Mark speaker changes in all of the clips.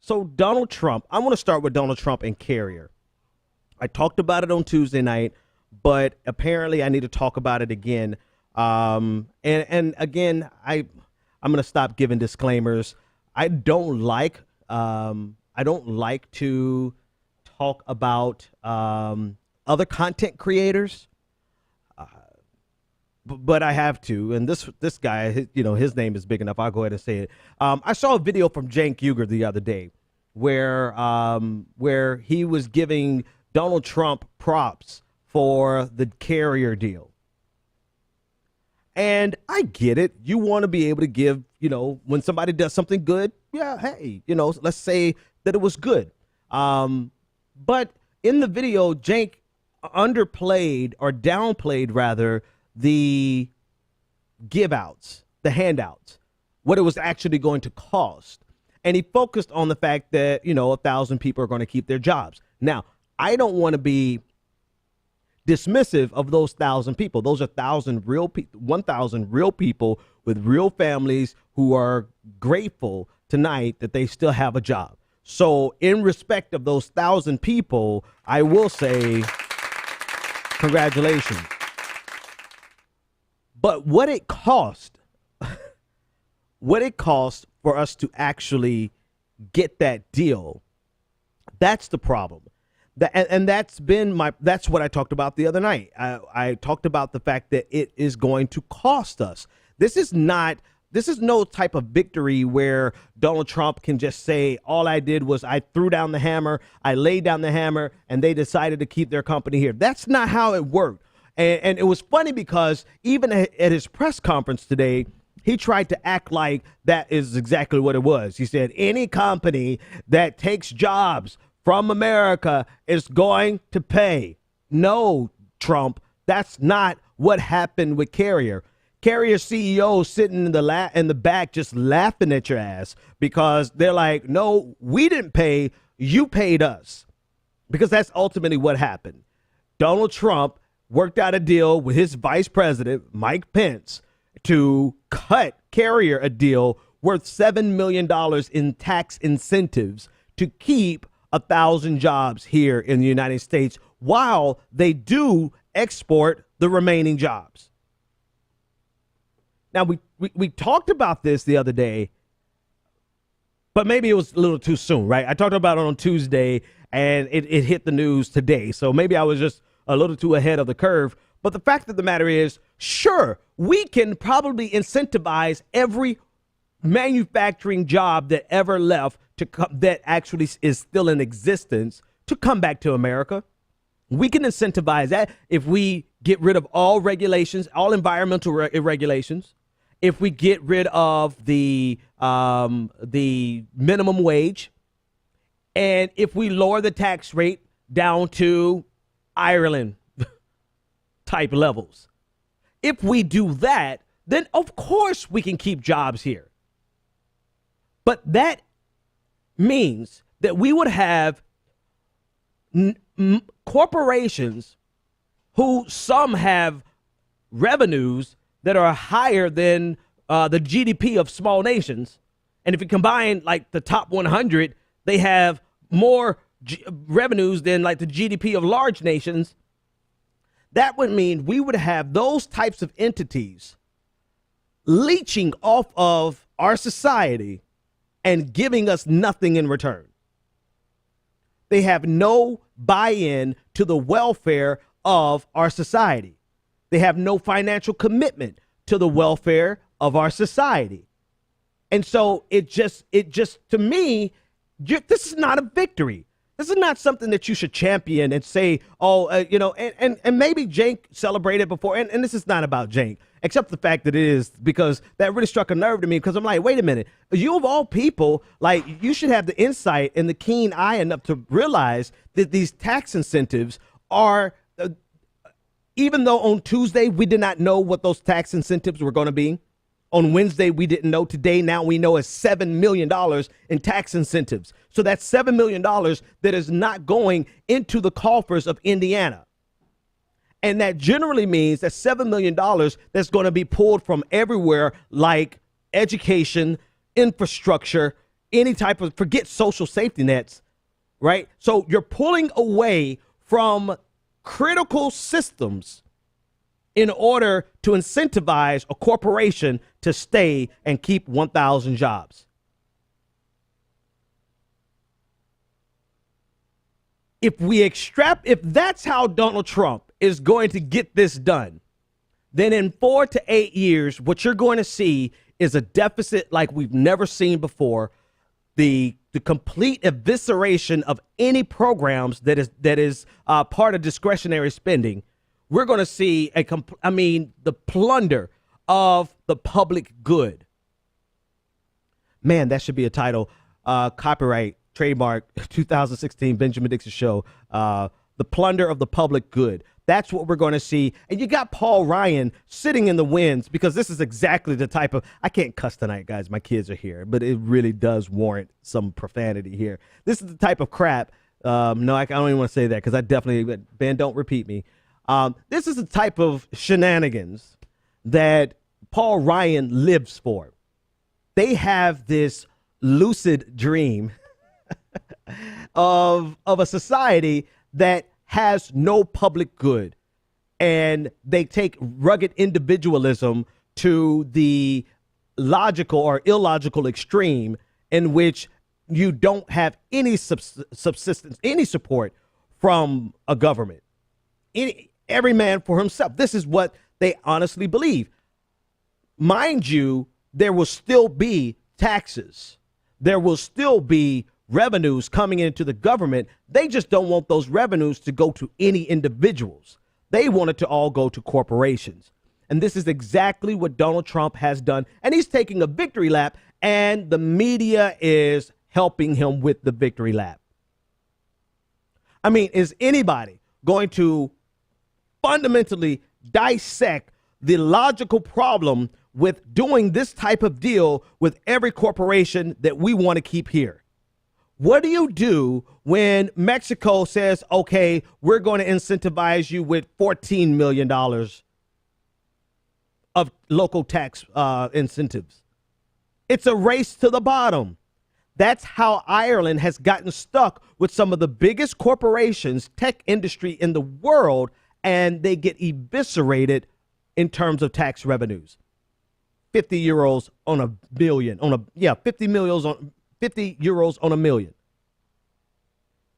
Speaker 1: So Donald Trump, I want to start with Donald Trump and Carrier. I talked about it on Tuesday night, but apparently I need to talk about it again. And again, I'm going to stop giving disclaimers. I don't like to talk about other content creators, but I have to. And this guy, his name is big enough. I'll go ahead and say it. I saw a video from Cenk Uygur the other day where he was giving Donald Trump props for the Carrier deal. And I get it. You want to be able to give, when somebody does something good, yeah, hey, let's say that it was good. But in the video, Cenk underplayed or downplayed rather the give outs, the handouts, what it was actually going to cost. And he focused on the fact that, 1,000 people are going to keep their jobs. Now, I don't want to be dismissive of those 1,000 people. Those are 1,000 real people with real families who are grateful tonight that they still have a job. So in respect of those 1,000 people, I will say congratulations. But what it cost for us to actually get that deal, that's the problem. That's what I talked about the other night. I talked about the fact that it is going to cost us. This is no type of victory where Donald Trump can just say, all I did was I threw down the hammer, I laid down the hammer, and they decided to keep their company here. That's not how it worked. And it was funny because even at his press conference today, he tried to act like that is exactly what it was. He said, any company that takes jobs from America is going to pay. No, Trump, that's not what happened with Carrier. Carrier CEO sitting in the back just laughing at your ass because they're like, no, we didn't pay, you paid us. Because that's ultimately what happened. Donald Trump worked out a deal with his vice president, Mike Pence, to cut Carrier a deal worth $7 million in tax incentives to keep 1,000 jobs here in the United States while they do export the remaining jobs. Now, we talked about this the other day, but maybe it was a little too soon, right? I talked about it on Tuesday, and it hit the news today. So maybe I was just a little too ahead of the curve. But the fact of the matter is, sure, we can probably incentivize every manufacturing job that ever left that actually is still in existence to come back to America. We can incentivize that if we get rid of all regulations, all environmental regulations, if we get rid of the minimum wage, and if we lower the tax rate down to Ireland type levels. If we do that, then of course we can keep jobs here. But that means that we would have corporations who some have revenues that are higher than the GDP of small nations. And if you combine like the top 100, they have more revenues than like the GDP of large nations. That would mean we would have those types of entities leeching off of our society and giving us nothing in return. They have no buy-in to the welfare of our society. They have no financial commitment to the welfare of our society. And so it just to me, this is not a victory. This is not something that you should champion and say, and maybe Cenk celebrated before. And this is not about Cenk, except the fact that it is, because that really struck a nerve to me, because I'm like, wait a minute, you of all people, like, you should have the insight and the keen eye enough to realize that these tax incentives are, even though on Tuesday we did not know what those tax incentives were going to be. On Wednesday, we didn't know. Today, now we know it's $7 million in tax incentives. So that's $7 million that is not going into the coffers of Indiana. And that generally means that $7 million that's going to be pulled from everywhere, like education, infrastructure, any type of, forget social safety nets, right? So you're pulling away from critical systems in order to incentivize a corporation to stay and keep 1,000 jobs. If that's how Donald Trump is going to get this done, then in 4 to 8 years, what you're going to see is a deficit like we've never seen before. The complete evisceration of any programs that is part of discretionary spending. We're going to see the plunder of the public good. Man, that should be a title. Copyright, trademark, 2016 Benjamin Dixon Show. The plunder of the public good. That's what we're going to see. And you got Paul Ryan sitting in the winds, because this is exactly the type of, I can't cuss tonight, guys. My kids are here, but it really does warrant some profanity here. This is the type of crap. No, I don't even want to say that, because I definitely, Ben, don't repeat me. This is the type of shenanigans that Paul Ryan lives for. They have this lucid dream of a society that has no public good, and they take rugged individualism to the logical or illogical extreme, in which you don't have any subsistence, any support from a government. Every man for himself. This is what they honestly believe. Mind you, there will still be taxes. There will still be revenues coming into the government. They just don't want those revenues to go to any individuals. They want it to all go to corporations. And this is exactly what Donald Trump has done. And he's taking a victory lap, and the media is helping him with the victory lap. I mean, is anybody going to fundamentally dissect the logical problem with doing this type of deal with every corporation that we want to keep here? What do you do when Mexico says, okay, we're going to incentivize you with $14 million of local tax incentives? It's a race to the bottom. That's how Ireland has gotten stuck with some of the biggest corporations, tech industry in the world, and they get eviscerated in terms of tax revenues. 50 euros on a billion, 50 euros on a million.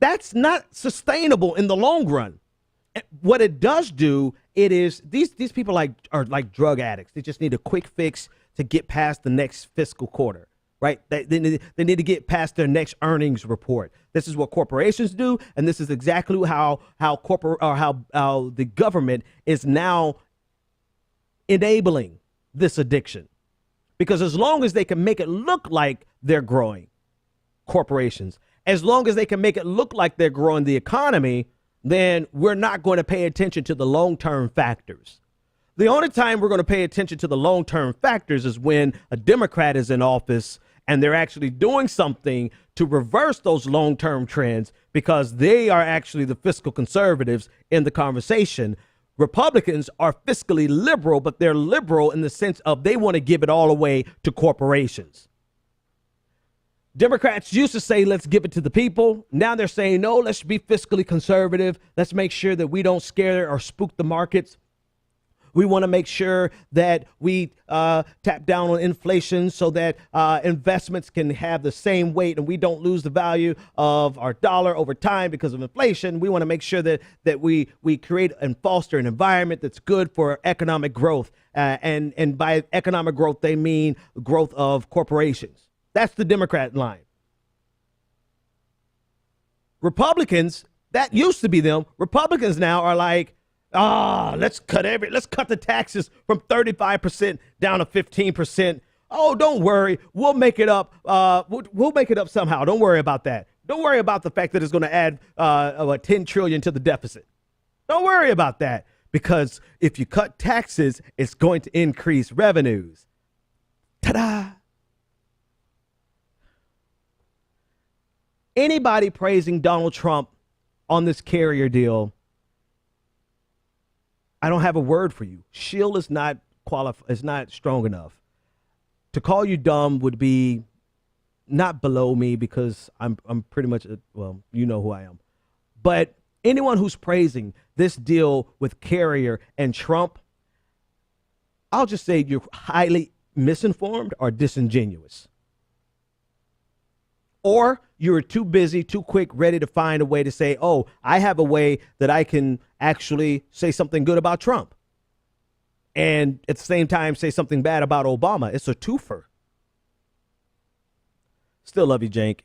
Speaker 1: That's not sustainable in the long run. What it does do, it is these people are like drug addicts. They just need a quick fix to get past the next fiscal quarter, right? They need to get past their next earnings report. This is what corporations do, and this is exactly how the government is now enabling this addiction. Because as long as they can make it look like they're growing, corporations, as long as they can make it look like they're growing the economy, then we're not going to pay attention to the long-term factors. The only time we're going to pay attention to the long-term factors is when a Democrat is in office and they're actually doing something to reverse those long-term trends, because they are actually the fiscal conservatives in the conversation. Republicans are fiscally liberal, but they're liberal in the sense of they want to give it all away to corporations. Democrats used to say, let's give it to the people. Now they're saying, no, let's be fiscally conservative. Let's make sure that we don't scare or spook the markets. We want to make sure that we tap down on inflation so that investments can have the same weight and we don't lose the value of our dollar over time because of inflation. We want to make sure that we create and foster an environment that's good for economic growth. And by economic growth, they mean growth of corporations. That's the Democrat line. Republicans, that used to be them. Republicans now are like, let's cut the taxes from 35% down to 15%. Oh, don't worry. We'll make it up. We'll make it up somehow. Don't worry about that. Don't worry about the fact that it's going to add 10 trillion to the deficit. Don't worry about that, because if you cut taxes, it's going to increase revenues. Ta-da! Anybody praising Donald Trump on this carrier deal, I don't have a word for you. Shield is not strong enough. To call you dumb would be not below me because I'm pretty much, well, you know who I am. But anyone who's praising this deal with Carrier and Trump, I'll just say you're highly misinformed or disingenuous. Or you're too busy, too quick, ready to find a way to say, oh, I have a way that I can actually say something good about Trump. And at the same time, say something bad about Obama. It's a twofer. Still love you, Jank.